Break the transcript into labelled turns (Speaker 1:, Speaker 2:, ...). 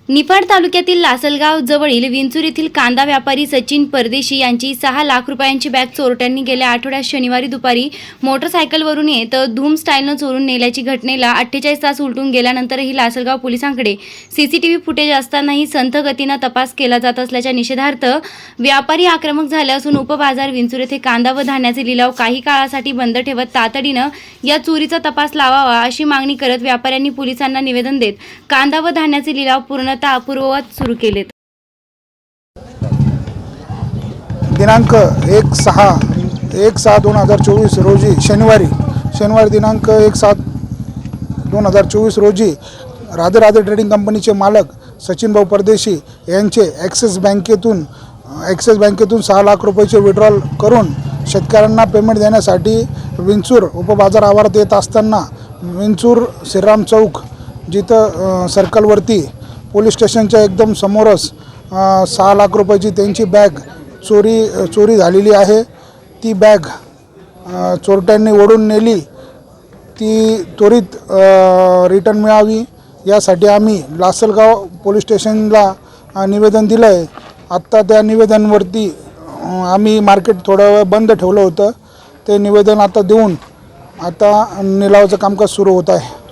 Speaker 1: निफाड तालुक्यातील लासलगाव जवळील विंचूर येथील कांदा व्यापारी सचिन परदेशी यांची 6 लाख रुपयांची बॅग चोरट्यांनी गेल्या आठवड्यात शनिवारी दुपारी मोटरसायकलवरून येत धूम स्टाईलनं चोरून नेल्याची घटनेला 48 तास उलटून गेल्यानंतरही लासलगाव पोलिसांकडे सीसीटीव्ही फुटेज असतानाही संथ गतीनं तपास केला जात असल्याच्या निषेधार्थ व्यापारी आक्रमक झाले असून उपबाजार विंचूर येथे कांदा व धान्याचे लिलाव काही काळासाठी बंद ठेवत तातडीनं या चोरीचा तपास लावावा अशी मागणी करत व्यापाऱ्यांनी पोलिसांना निवेदन देत कांदा व धान्याचे लिलाव पूर्ववत सुरू केलेत।
Speaker 2: दिनांक 1/6/2024 रोजी शनिवारी दिनांक 1/7/2024 रोजी राधे ट्रेडिंग कंपनीचे मालक सचिन भाऊ परदेशी यांचे ॲक्सिस बँकेतून 6 लाख रुपयाचे विड्रॉल करून शेतकऱ्यांना पेमेंट देण्यासाठी विंचूर उपबाजार आवारात येत असताना विंचूर श्रीराम चौक जिथं सर्कलवरती पोलीस स्टेशनच्या एकदम समोरच 6 लाख रुपयाची त्यांची बॅग चोरी झालेली आहे। ती बॅग चोरट्यांनी ओढून नेली, ती त्वरित रिटर्न मिळावी यासाठी आम्ही लासलगाव पोलीस स्टेशनला निवेदन दिलं आहे। आत्ता त्या निवेदनावरती आम्ही मार्केट थोडा वेळ बंद ठेवलं होतं, ते निवेदन आता देऊन आता निलावाचं कामकाज सुरू होत आहे।